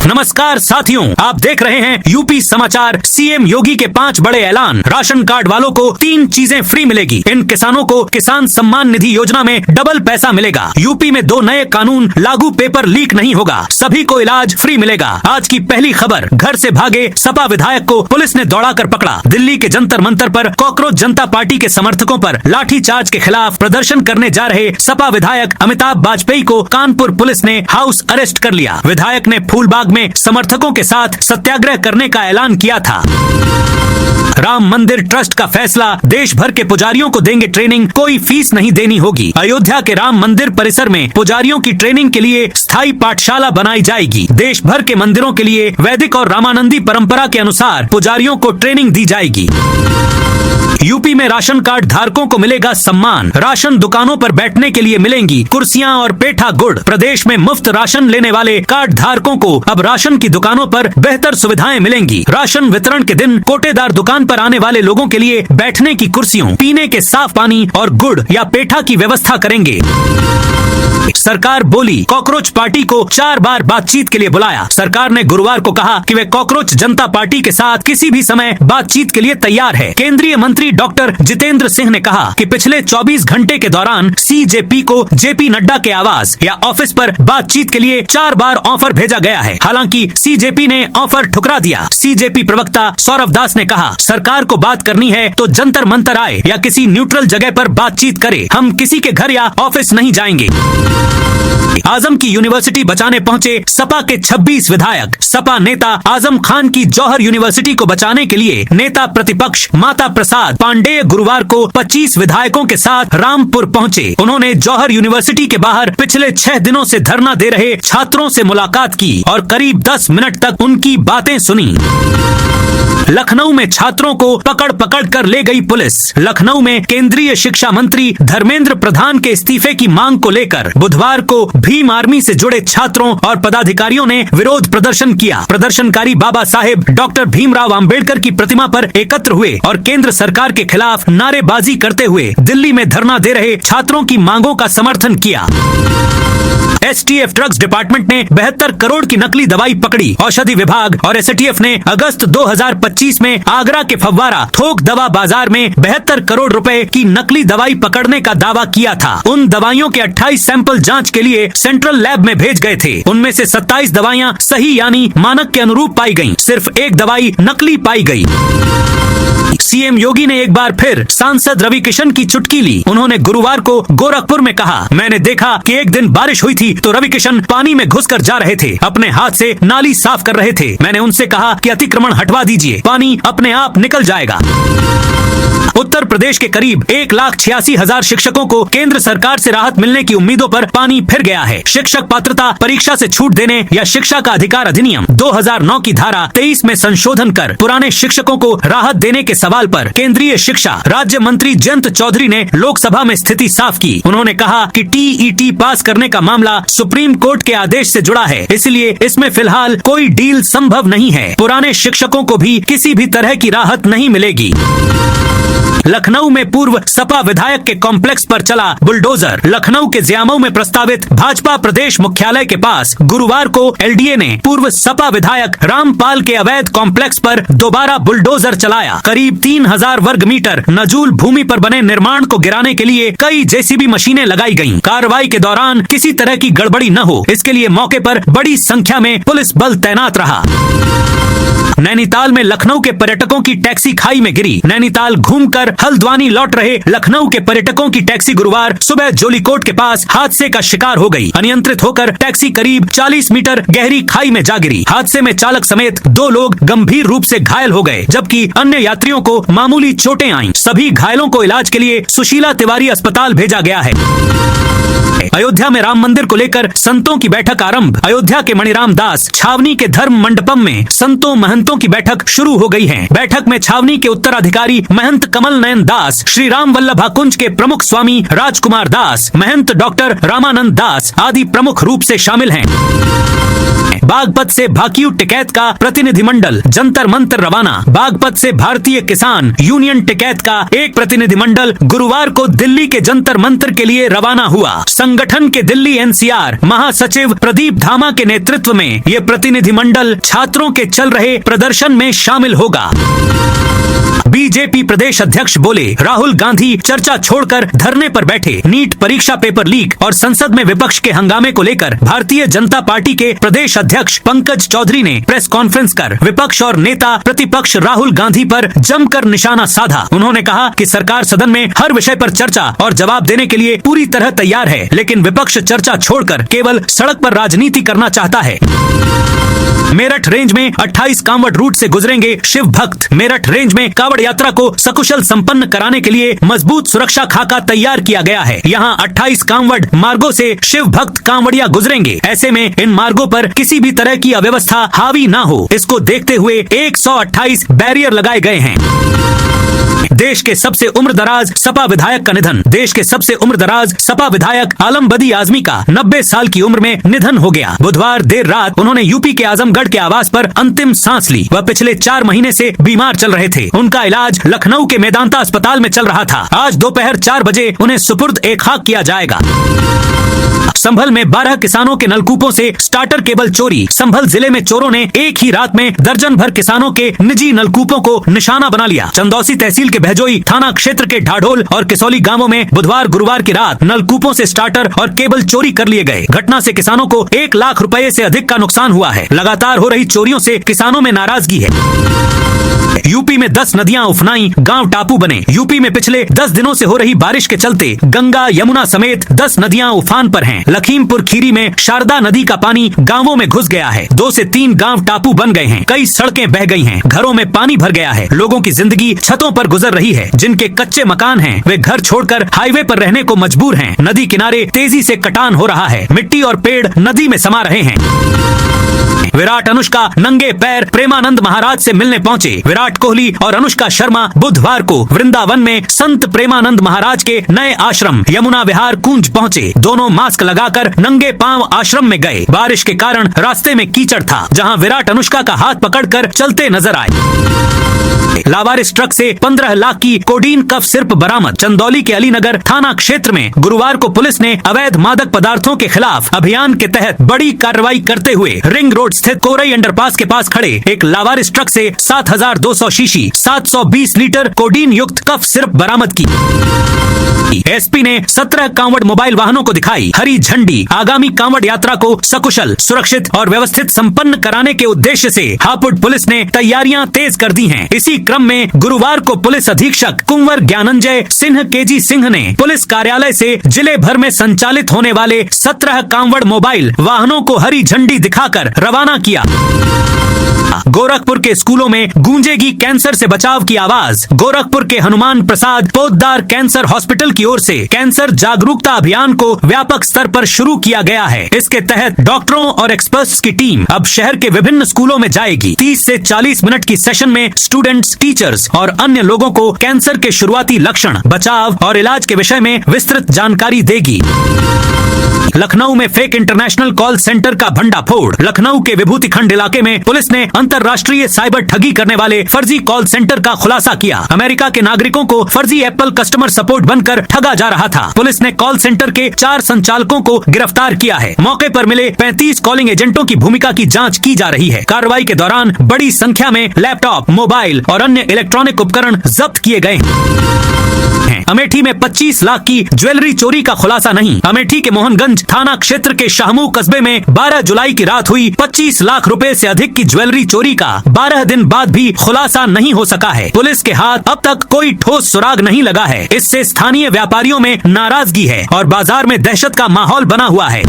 नमस्कार साथियों, आप देख रहे हैं यूपी समाचार। सीएम योगी के 5 बड़े ऐलान। राशन कार्ड वालों को 3 चीजें फ्री मिलेगी। इन किसानों को किसान सम्मान निधि योजना में डबल पैसा मिलेगा। यूपी में 2 नए कानून लागू, पेपर लीक नहीं होगा। सभी को इलाज फ्री मिलेगा। आज की पहली खबर, घर से भागे सपा विधायक को पुलिस ने दौड़ाकर पकड़ा। दिल्ली के जंतर मंतर पर कांग्रेस जनता पार्टी के समर्थकों पर लाठीचार्ज के खिलाफ प्रदर्शन करने जा रहे सपा विधायक अमिताभ वाजपेयी को कानपुर पुलिस ने हाउस अरेस्ट कर लिया। विधायक ने फूलबाग में समर्थकों के साथ सत्याग्रह करने का ऐलान किया था। राम मंदिर ट्रस्ट का फैसला, देश भर के पुजारियों को देंगे ट्रेनिंग, कोई फीस नहीं देनी होगी। अयोध्या के राम मंदिर परिसर में पुजारियों की ट्रेनिंग के लिए स्थायी पाठशाला बनाई जाएगी। देश भर के मंदिरों के लिए वैदिक और रामानंदी परंपरा के अनुसार पुजारियों को ट्रेनिंग दी जाएगी। यूपी में राशन कार्ड धारकों को मिलेगा सम्मान। राशन दुकानों पर बैठने के लिए मिलेंगी कुर्सियां और पेठा गुड़। प्रदेश में मुफ्त राशन लेने वाले कार्ड धारकों को अब राशन की दुकानों पर बेहतर सुविधाएं मिलेंगी। राशन वितरण के दिन कोटेदार दुकान पर आने वाले लोगों के लिए बैठने की कुर्सियों, पीने के साफ पानी और गुड़ या पेठा की व्यवस्था करेंगे। सरकार बोली, कांग्रेस पार्टी को 4 बार बातचीत के लिए बुलाया। सरकार ने गुरुवार को कहा कि वे कांग्रेस जनता पार्टी के साथ किसी भी समय बातचीत के लिए तैयार है। केंद्रीय मंत्री डॉक्टर जितेंद्र सिंह ने कहा कि पिछले 24 घंटे के दौरान सीजेपी को जेपी नड्डा के आवास या ऑफिस पर बातचीत के लिए 4 बार ऑफर भेजा गया है। हालांकि सीजेपी ने ऑफर ठुकरा दिया। सीजेपी प्रवक्ता सौरभ दास ने कहा, सरकार को बात करनी है तो जंतर मंतर आए या किसी न्यूट्रल जगह पर बातचीत करे। हम किसी के घर या ऑफिस नहीं जाएंगे। आजम की यूनिवर्सिटी बचाने पहुंचे सपा के 26 विधायक। सपा नेता आजम खान की जौहर यूनिवर्सिटी को बचाने के लिए नेता प्रतिपक्ष माता प्रसाद पांडेय गुरुवार को 25 विधायकों के साथ रामपुर पहुंचे। उन्होंने जौहर यूनिवर्सिटी के बाहर पिछले 6 दिनों से धरना दे रहे छात्रों से मुलाकात की और करीब 10 मिनट तक उनकी बातें सुनी। लखनऊ में छात्रों को पकड़ पकड़ कर ले गई पुलिस। लखनऊ में केंद्रीय शिक्षा मंत्री धर्मेंद्र प्रधान के इस्तीफे की मांग को लेकर बुधवार को भीम आर्मी से जुड़े छात्रों और पदाधिकारियों ने विरोध प्रदर्शन किया। प्रदर्शनकारी बाबा साहेब डॉक्टर भीमराव अंबेडकर की प्रतिमा पर एकत्र हुए और केंद्र सरकार के खिलाफ नारेबाजी करते हुए दिल्ली में धरना दे रहे छात्रों की मांगों का समर्थन किया। एसटीएफ ड्रग्स डिपार्टमेंट ने 72 करोड़ की नकली दवाई पकड़ी। औषधि विभाग और एसटीएफ ने अगस्त 2025 में आगरा के फव्वारा थोक दवा बाजार में 72 करोड़ रुपए की नकली दवाई पकड़ने का दावा किया था। उन दवाइयों के 28 सैंपल जांच के लिए सेंट्रल लैब में भेज गए थे। उनमें से 27 दवाइयां सही यानी मानक के अनुरूप पाई गयी। सिर्फ एक दवाई नकली पाई गयी। सीएम योगी ने एक बार फिर सांसद रवि किशन की चुटकी ली। उन्होंने गुरुवार को गोरखपुर में कहा, मैंने देखा कि एक दिन बारिश हुई थी तो रवि किशन पानी में घुसकर जा रहे थे, अपने हाथ से नाली साफ कर रहे थे। मैंने उनसे कहा कि अतिक्रमण हटवा दीजिए, पानी अपने आप निकल जाएगा। उत्तर प्रदेश के करीब 1,86,000 शिक्षकों को केंद्र सरकार से राहत मिलने की उम्मीदों पर पानी फिर गया है। शिक्षक पात्रता परीक्षा से छूट देने या शिक्षा का अधिकार अधिनियम 2009 की धारा 23 में संशोधन कर पुराने शिक्षकों को राहत देने के सवाल पर केंद्रीय शिक्षा राज्य मंत्री जयंत चौधरी ने लोकसभा में स्थिति साफ की। उन्होंने कहा कि टीईटी पास करने का मामला सुप्रीम कोर्ट के आदेश से जुड़ा है, इसलिए इसमें फिलहाल कोई डील संभव नहीं है। पुराने शिक्षकों को भी किसी भी तरह की राहत नहीं मिलेगी। लखनऊ में पूर्व सपा विधायक के कॉम्प्लेक्स पर चला बुलडोजर। लखनऊ के जियामऊ में प्रस्तावित भाजपा प्रदेश मुख्यालय के पास गुरुवार को एलडीए ने पूर्व सपा विधायक रामपाल के अवैध कॉम्प्लेक्स पर दोबारा बुलडोजर चलाया। करीब 3000 वर्ग मीटर नजूल भूमि पर बने निर्माण को गिराने के लिए कई जेसीबी मशीनें लगाई गयी। कार्रवाई के दौरान किसी तरह की गड़बड़ी न हो, इसके लिए मौके पर बड़ी संख्या में पुलिस बल तैनात रहा। नैनीताल में लखनऊ के पर्यटकों की टैक्सी खाई में गिरी। नैनीताल घूमकर हल्द्वानी लौट रहे लखनऊ के पर्यटकों की टैक्सी गुरुवार सुबह जोलीकोट के पास हादसे का शिकार हो गई। अनियंत्रित होकर टैक्सी करीब 40 मीटर गहरी खाई में जा गिरी। हादसे में चालक समेत 2 लोग गंभीर रूप से घायल हो गए, जबकि अन्य यात्रियों को मामूली चोटें आईं। सभी घायलों को इलाज के लिए सुशीला तिवारी अस्पताल भेजा गया है। अयोध्या में राम मंदिर को लेकर संतों की बैठक आरंभ। अयोध्या के मणिराम दास छावनी के धर्म मंडपम में संतों महंतों आयुक्तों की बैठक शुरू हो गई है। बैठक में छावनी के उत्तराधिकारी महंत कमल नयन दास, श्री राम वल्लभा कुंज के प्रमुख स्वामी राजकुमार दास, महंत डॉक्टर रामानंद दास आदि प्रमुख रूप से शामिल हैं। बागपत से भाकियू टिकैत का प्रतिनिधिमंडल जंतर मंतर रवाना। बागपत से भारतीय किसान यूनियन टिकैत का एक प्रतिनिधिमंडल गुरुवार को दिल्ली के जंतर मंतर के लिए रवाना हुआ। संगठन के दिल्ली एनसीआर महासचिव प्रदीप धामा के नेतृत्व में ये प्रतिनिधिमंडल छात्रों के चल रहे प्रदर्शन में शामिल होगा। बीजेपी प्रदेश अध्यक्ष बोले, राहुल गांधी चर्चा छोड़कर धरने पर बैठे। नीट परीक्षा पेपर लीक और संसद में विपक्ष के हंगामे को लेकर भारतीय जनता पार्टी के प्रदेश अध्यक्ष पंकज चौधरी ने प्रेस कॉन्फ्रेंस कर विपक्ष और नेता प्रतिपक्ष राहुल गांधी पर जमकर निशाना साधा। उन्होंने कहा कि सरकार सदन में हर विषय पर चर्चा और जवाब देने के लिए पूरी तरह तैयार है, लेकिन विपक्ष चर्चा छोड़कर केवल सड़क पर राजनीति करना चाहता है। मेरठ रेंज में 28 कांवड़ रूट से गुजरेंगे शिव भक्त। मेरठ रेंज में कांवड़ यात्रा को सकुशल संपन्न कराने के लिए मजबूत सुरक्षा खाका तैयार किया गया है। यहां 28 कांवड़ मार्गों से शिव भक्त कांवड़िया गुजरेंगे। ऐसे में इन मार्गों पर किसी भी तरह की अव्यवस्था हावी ना हो, इसको देखते हुए 128 बैरियर लगाए गए हैं। देश के सबसे उम्रदराज सपा विधायक का निधन। देश के सबसे उम्रदराज सपा विधायक आलम बदी आजमी का 90 साल की उम्र में निधन हो गया। बुधवार देर रात उन्होंने यूपी के आजमगढ़ के आवास पर अंतिम सांस ली। वह पिछले 4 महीने से बीमार चल रहे थे। उनका इलाज लखनऊ के मेदांता अस्पताल में चल रहा था। आज दोपहर 4 बजे उन्हें सुपुर्द ए खाक किया जाएगा। संभल में 12 किसानों के नलकूपों से स्टार्टर केबल चोरी। संभल जिले में चोरों ने एक ही रात में दर्जन भर किसानों के निजी नलकूपों को निशाना बना लिया। चंदौसी तहसील के बहजोई थाना क्षेत्र के ढाढोल और किसौली गांवों में बुधवार गुरुवार की रात नलकूपों से स्टार्टर और केबल चोरी कर लिए गए। घटना से किसानों को 1 लाख रुपए से अधिक का नुकसान हुआ है। लगातार हो रही चोरियों से किसानों में नाराजगी है। यूपी में 10 नदियां उफनाई, गांव टापू बने। यूपी में पिछले 10 दिनों से हो रही बारिश के चलते गंगा यमुना समेत 10 नदियां उफान पर हैं। लखीमपुर खीरी में शारदा नदी का पानी गांवों में घुस गया है। 2 से 3 गांव टापू बन गए हैं। कई सड़कें बह गई हैं। घरों में पानी भर गया है। लोगों की जिंदगी छतों पर गुजर रही है। जिनके कच्चे मकान हैं, वे घर छोड़कर हाईवे पर रहने को मजबूर हैं। नदी किनारे तेजी से कटान हो रहा है। मिट्टी और पेड़ नदी में समा रहे हैं। विराट अनुष्का नंगे पैर प्रेमानंद महाराज से मिलने पहुंचे। विराट कोहली और अनुष्का शर्मा बुधवार को वृंदावन में संत प्रेमानंद महाराज के नए आश्रम यमुना विहार कुंज पहुंचे। दोनों मास्क लगाकर नंगे पांव आश्रम में गए। बारिश के कारण रास्ते में कीचड़ था, जहां विराट अनुष्का का हाथ पकड़कर चलते नजर आए। लावारिस ट्रक से 15 लाख की कोडीन कफ सिरप बरामद। चंदौली के अलीनगर थाना क्षेत्र में गुरुवार को पुलिस ने अवैध मादक पदार्थों के खिलाफ अभियान के तहत बड़ी कार्रवाई करते हुए रिंग रोड स्थित कोरई अंडरपास के पास खड़े एक लावारिस ट्रक से 7,200 शीशी 720 लीटर कोडीन युक्त कफ सिरप बरामद की। एसपी ने 17 कांवड़ मोबाइल वाहनों को दिखाई हरी झंडी। आगामी कांवड़ यात्रा को सकुशल, सुरक्षित और व्यवस्थित संपन्न कराने के उद्देश्य से हापुड़ पुलिस ने तैयारियां तेज कर दी हैं। इसी क्रम में गुरुवार को पुलिस अधीक्षक कुंवर ज्ञानंजय सिंह केजी सिंह ने पुलिस कार्यालय से जिले भर में संचालित होने वाले 17 कांवड़ मोबाइल वाहनों को हरी झंडी दिखाकर रवाना किया। गोरखपुर के स्कूलों में गूंजेगी कैंसर से बचाव की आवाज। गोरखपुर के हनुमान प्रसाद पोद्दार कैंसर हॉस्पिटल की ओर से कैंसर जागरूकता अभियान को व्यापक स्तर पर शुरू किया गया है। इसके तहत डॉक्टरों और एक्सपर्ट्स की टीम अब शहर के विभिन्न स्कूलों में जाएगी। 30 से 40 मिनट की सेशन में स्टूडेंट्स, टीचर्स और अन्य लोगों को कैंसर के शुरुआती लक्षण, बचाव और इलाज के विषय में विस्तृत जानकारी देगी। लखनऊ में फेक इंटरनेशनल कॉल सेंटर का भंडाफोड़। लखनऊ के विभूति खंड इलाके में पुलिस ने अंतर्राष्ट्रीय साइबर ठगी करने वाले फर्जी कॉल सेंटर का खुलासा किया। अमेरिका के नागरिकों को फर्जी एप्पल कस्टमर सपोर्ट बनकर ठगा जा रहा था। पुलिस ने कॉल सेंटर के 4 संचालकों को गिरफ्तार किया है। मौके पर मिले 35 कॉलिंग एजेंटों की भूमिका की जांच की जा रही है। कार्रवाई के दौरान बड़ी संख्या में लैपटॉप, मोबाइल और अन्य इलेक्ट्रॉनिक उपकरण जब्त किए गए हैं। अमेठी में 25 लाख की ज्वेलरी चोरी का खुलासा नहीं। अमेठी के मोहनगंज थाना क्षेत्र के शाहमू कस्बे में 12 जुलाई की रात हुई 25 लाख रुपए से अधिक की ज्वेलरी चोरी का 12 दिन बाद भी खुलासा नहीं हो सका है। पुलिस के हाथ अब तक कोई ठोस सुराग नहीं लगा है। इससे स्थानीय व्यापारियों में नाराजगी है और बाजार में दहशत का माहौल बना हुआ है।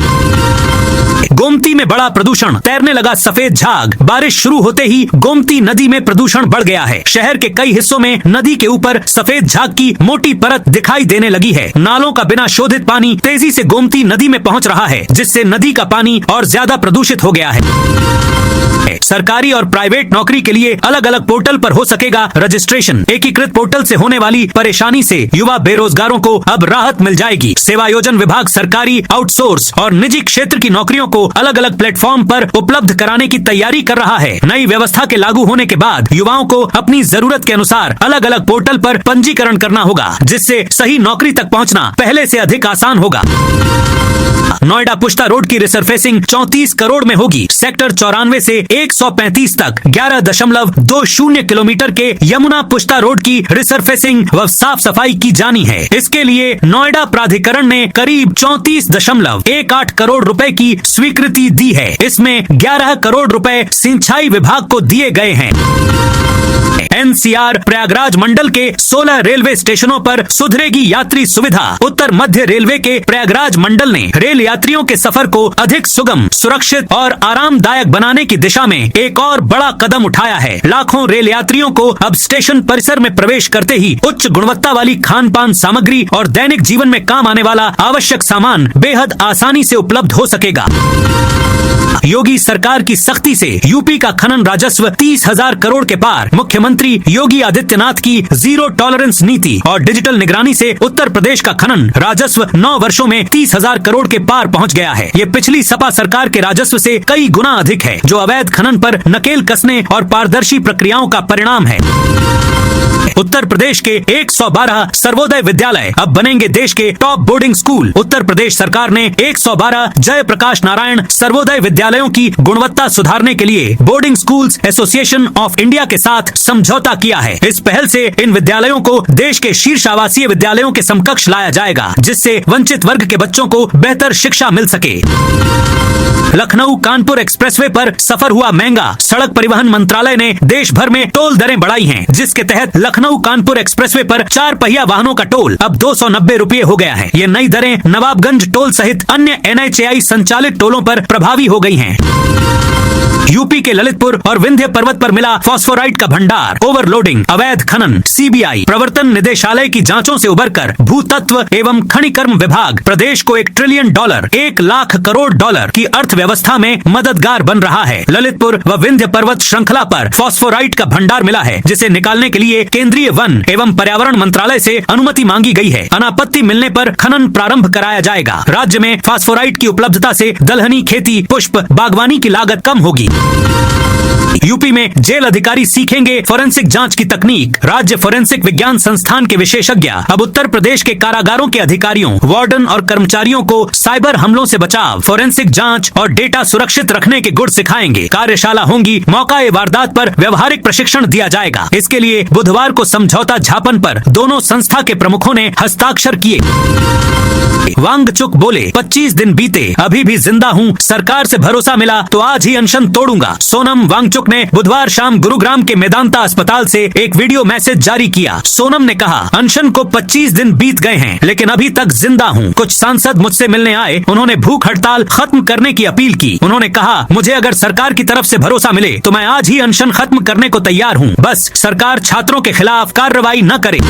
गोमती में बड़ा प्रदूषण, तैरने लगा सफेद झाग। बारिश शुरू होते ही गोमती नदी में प्रदूषण बढ़ गया है। शहर के कई हिस्सों में नदी के ऊपर सफेद झाग की मोटी परत दिखाई देने लगी है। नालों का बिना शोधित पानी तेजी से गोमती नदी में पहुंच रहा है, जिससे नदी का पानी और ज्यादा प्रदूषित हो गया है। सरकारी और प्राइवेट नौकरी के लिए अलग अलग पोर्टल पर हो सकेगा रजिस्ट्रेशन। एकीकृत पोर्टल से होने वाली परेशानी से युवा बेरोजगारों को अब राहत मिल जाएगी। सेवायोजन विभाग सरकारी, आउटसोर्स और निजी क्षेत्र की नौकरियों को अलग अलग प्लेटफॉर्म पर उपलब्ध कराने की तैयारी कर रहा है। नई व्यवस्था के लागू होने के बाद युवाओं को अपनी जरूरत के अनुसार अलग अलग पोर्टल पर पंजीकरण करना होगा, जिससे सही नौकरी तक पहुंचना पहले से अधिक आसान होगा। नोएडा पुष्ता रोड की रिसरफेसिंग 34 करोड़ में होगी। सेक्टर 94 से 135 तक 11.20 किलोमीटर के यमुना पुष्ता रोड की रिसरफेसिंग व साफ सफाई की जानी है। इसके लिए नोएडा प्राधिकरण ने करीब 34.18 करोड़ रुपए की स्वीकृति दी है। इसमें 11 करोड़ रुपए सिंचाई विभाग को दिए गए हैं। एनसीआर प्रयागराज मंडल के 16 रेलवे स्टेशनों पर सुधरेगी यात्री सुविधा। उत्तर मध्य रेलवे के प्रयागराज मंडल ने रेल यात्रियों के सफर को अधिक सुगम, सुरक्षित और आरामदायक बनाने की दिशा में एक और बड़ा कदम उठाया है। लाखों रेल यात्रियों को अब स्टेशन परिसर में प्रवेश करते ही उच्च गुणवत्ता वाली खान पान सामग्री और दैनिक जीवन में काम आने वाला आवश्यक सामान बेहद आसानी से उपलब्ध हो सकेगा। योगी सरकार की सख्ती से यूपी का खनन राजस्व 30,000 करोड़ के पार। मुख्यमंत्री योगी आदित्यनाथ की जीरो टॉलरेंस नीति और डिजिटल निगरानी से उत्तर प्रदेश का खनन राजस्व 9 वर्षों में 30,000 करोड़ के पार पहुंच गया है। ये पिछली सपा सरकार के राजस्व से कई गुना अधिक है, जो अवैध खनन पर नकेल कसने और पारदर्शी प्रक्रियाओं का परिणाम है। उत्तर प्रदेश के 112 सर्वोदय विद्यालय अब बनेंगे देश के top boarding school. Uttar Pradesh सरकार ने 112 जयप्रकाश नारायण सर्वोदय विद्यालयों की गुणवत्ता सुधारने के लिए boarding schools association of India के साथ समझौता किया है। इस पहल से इन विद्यालयों को देश के शीर्ष आवासीय विद्यालयों के समकक्ष लाया जाएगा, जिससे वंचित वर्ग के बच्चों को बेहतर शिक्षा मिल सके। लखनऊ कानपुर एक्सप्रेसवे पर सफर हुआ महंगा। सड़क परिवहन मंत्रालय ने देश भर में टोल दरें बढ़ाई हैं, जिसके तहत लखनऊ कानपुर एक्सप्रेसवे पर 4 पहिया वाहनों का टोल अब 290 रुपये हो गया है। ये नई दरें नवाबगंज टोल सहित अन्य NHAI संचालित टोलों पर प्रभावी हो गई हैं। यूपी के ललितपुर और विंध्य पर्वत पर मिला फास्फोराइट का भंडार। ओवरलोडिंग, अवैध खनन। CBI प्रवर्तन निदेशालय की जांचों से उबरकर भूतत्व एवं खनिकर्म विभाग प्रदेश को $1 ट्रिलियन, 1 लाख करोड़ डॉलर की अर्थव्यवस्था में मददगार बन रहा है। ललितपुर व विंध्य पर्वत श्रृंखला पर फास्फोराइट का भंडार मिला है, जिसे निकालने के लिए केंद्रीय वन एवं पर्यावरण मंत्रालय से अनुमति मांगी गई है। अनापत्ति मिलने पर खनन प्रारंभ कराया जाएगा। राज्य में फास्फोराइट की उपलब्धता से दलहनी खेती, पुष्प बागवानी की लागत कम होगी। यूपी में जेल अधिकारी सीखेंगे फोरेंसिक जांच की तकनीक। राज्य फोरेंसिक विज्ञान संस्थान के विशेषज्ञ अब उत्तर प्रदेश के कारागारों के अधिकारियों, वार्डन और कर्मचारियों को साइबर हमलों से बचाव, फोरेंसिक जांच और डेटा सुरक्षित रखने के गुर सिखाएंगे। कार्यशाला होंगी। मौका वारदात पर व्यवहारिक प्रशिक्षण दिया जाएगा। इसके लिए बुधवार को समझौता ज्ञापन पर दोनों संस्था के प्रमुखों ने हस्ताक्षर किए। वांगचुक बोले, 25 दिन बीते अभी भी जिंदा हूँ, सरकार से भरोसा मिला तो आज ही अनशन तोड़ूंगा। सोनम वांगचुक ने बुधवार शाम गुरुग्राम के मेदांता अस्पताल से एक वीडियो मैसेज जारी किया। सोनम ने कहा, अनशन को 25 दिन बीत गए हैं, लेकिन अभी तक जिंदा हूँ। कुछ सांसद मुझसे मिलने आए, उन्होंने भूख हड़ताल खत्म करने की अपील की। उन्होंने कहा, मुझे अगर सरकार की तरफ से भरोसा मिले तो मैं आज ही अनशन खत्म करने को तैयार हूँ, बस सरकार छात्रों के खिलाफ कार्रवाई न करे।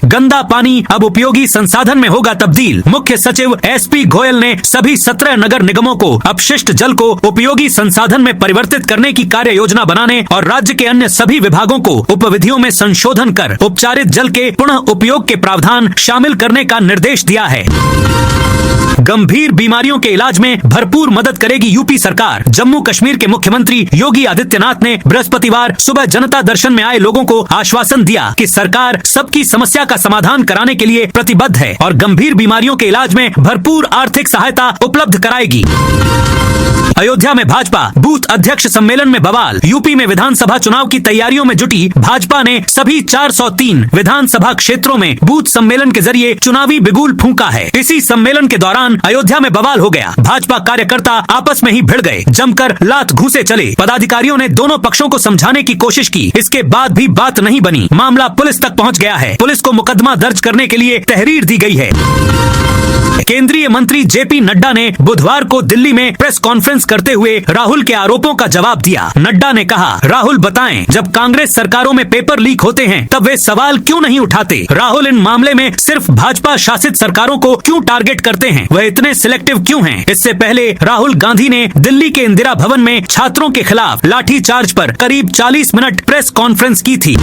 गंदा पानी अब उपयोगी संसाधन में होगा तब्दील। मुख्य सचिव SP गोयल ने सभी 17 नगर निगमों को अपशिष्ट जल को उपयोगी संसाधन में परिवर्तित करने की कार्य योजना बनाने और राज्य के अन्य सभी विभागों को उपविधियों में संशोधन कर उपचारित जल के पुनः उपयोग के प्रावधान शामिल करने का निर्देश दिया है। गंभीर बीमारियों के इलाज में भरपूर मदद करेगी यूपी सरकार। जम्मू कश्मीर के मुख्यमंत्री योगी आदित्यनाथ ने बृहस्पतिवार सुबह जनता दर्शन में आए लोगों को आश्वासन दिया कि सरकार सबकी समस्या का समाधान कराने के लिए प्रतिबद्ध है और गंभीर बीमारियों के इलाज में भरपूर आर्थिक सहायता उपलब्ध कराएगी। अयोध्या में भाजपा बूथ अध्यक्ष सम्मेलन में बवाल। यूपी में विधानसभा चुनाव की तैयारियों में जुटी भाजपा ने सभी 403 विधानसभा क्षेत्रों में बूथ सम्मेलन के जरिए चुनावी बिगुल फूंका है। इसी सम्मेलन के दौरान अयोध्या में बवाल हो गया। भाजपा कार्यकर्ता आपस में ही भिड़ गए, जमकर लात घूंसे चले। पदाधिकारियों ने दोनों पक्षों को समझाने की कोशिश की, इसके बाद भी बात नहीं बनी। मामला पुलिस तक पहुंच गया है। पुलिस को को मुकदमा दर्ज करने के लिए तहरीर दी गई है। केंद्रीय मंत्री जेपी नड्डा ने बुधवार को दिल्ली में प्रेस कॉन्फ्रेंस करते हुए राहुल के आरोपों का जवाब दिया। नड्डा ने कहा, राहुल बताएं, जब कांग्रेस सरकारों में पेपर लीक होते हैं तब वे सवाल क्यों नहीं उठाते? राहुल इन मामले में सिर्फ भाजपा शासित सरकारों को क्यों टारगेट करते हैं? वह इतने सिलेक्टिव क्यों हैं? इससे पहले राहुल गांधी ने दिल्ली के इंदिरा भवन में छात्रों के खिलाफ लाठीचार्ज पर करीब 40 मिनट प्रेस कॉन्फ्रेंस की थी।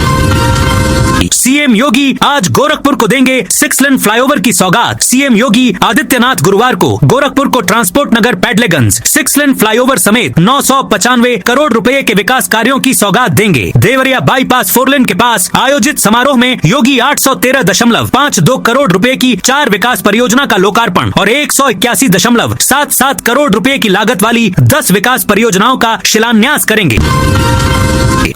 सीएम योगी आज गोरखपुर को देंगे 6 लेन फ्लाईओवर की सौगात। सीएम योगी आदित्यनाथ गुरुवार को गोरखपुर को ट्रांसपोर्ट नगर पैडलेगंज 6 लेन फ्लाईओवर समेत 995 करोड़ रुपए के विकास कार्यों की सौगात देंगे। देवरिया बाईपास 4 लेन के पास आयोजित समारोह में योगी 813.52 करोड़ रुपए की 4 विकास परियोजना का लोकार्पण और 181.77 करोड़ रुपए की लागत वाली 10 विकास परियोजनाओं का शिलान्यास करेंगे।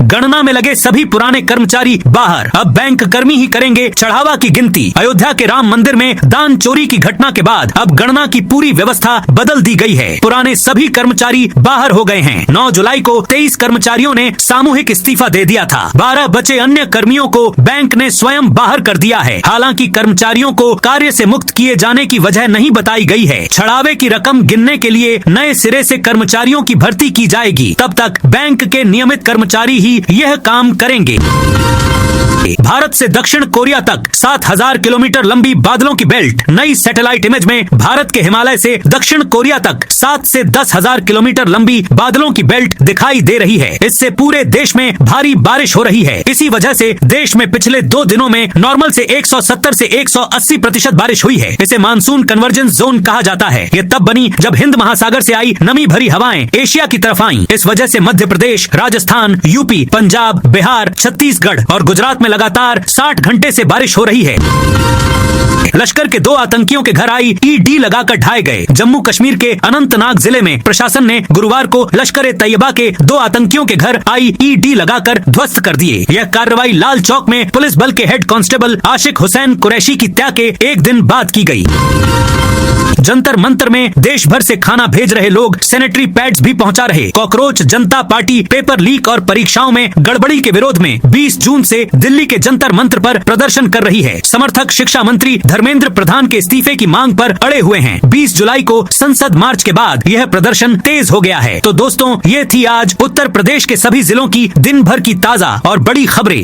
गणना में लगे सभी पुराने कर्मचारी बाहर, अब बैंक कर्मी ही करेंगे चढ़ावा की गिनती। अयोध्या के राम मंदिर में दान चोरी की घटना के बाद अब गणना की पूरी व्यवस्था बदल दी गई है। पुराने सभी कर्मचारी बाहर हो गए हैं। 9 जुलाई को 23 कर्मचारियों ने सामूहिक इस्तीफा दे दिया था। 12 बचे अन्य कर्मियों को बैंक ने स्वयं बाहर कर दिया है। हालांकि कर्मचारियों को कार्य से मुक्त किए जाने की वजह नहीं बताई गई है। छड़ावे की रकम गिनने के लिए नए सिरे से कर्मचारियों की भर्ती की जाएगी। तब तक बैंक के नियमित कर्मचारी ही यह काम करेंगे। भारत से दक्षिण कोरिया तक 7000 किलोमीटर लंबी बादलों की बेल्ट। नई सैटेलाइट इमेज में भारत के हिमालय से दक्षिण कोरिया तक 7 से 10,000 किलोमीटर लंबी बादलों की बेल्ट दिखाई दे रही है। इससे पूरे देश में भारी बारिश हो रही है। इसी वजह से देश में पिछले 2 दिनों में नॉर्मल से 170 से 180% बारिश हुई है। इसे मानसून कन्वर्जेंस जोन कहा जाता है। ये तब बनी जब हिंद महासागर से आई नमी भरी हवाएं एशिया की तरफ आईं। इस वजह से मध्य प्रदेश, राजस्थान, यूपी, पंजाब, बिहार, छत्तीसगढ़ और गुजरात में लगातार 60 घंटे से बारिश हो रही है। लश्कर के 2 आतंकियों के घर आईईडी लगाकर ढाए गए। जम्मू कश्मीर के अनंतनाग जिले में प्रशासन ने गुरुवार को लश्कर ए तैयबा के 2 आतंकियों के घर आईईडी लगाकर ध्वस्त कर दिए। यह कार्रवाई लाल चौक में पुलिस बल के हेड कांस्टेबल आशिक हुसैन कुरैशी की हत्या के 1 दिन बाद की गई। जंतर मंतर में देश भर से खाना भेज रहे लोग सैनिटरी पैड्स भी पहुंचा रहे। कॉकरोच जनता पार्टी पेपर लीक और परीक्षाओं में गड़बड़ी के विरोध में 20 जून से दिल्ली के जंतर मंतर पर प्रदर्शन कर रही है। समर्थक शिक्षा मंत्री धर्मेंद्र प्रधान के इस्तीफे की मांग पर अड़े हुए हैं। 20 जुलाई को संसद मार्च के बाद यह प्रदर्शन तेज हो गया है। तो दोस्तों, ये थी आज उत्तर प्रदेश के सभी जिलों की दिन भर की ताजा और बड़ी खबरें।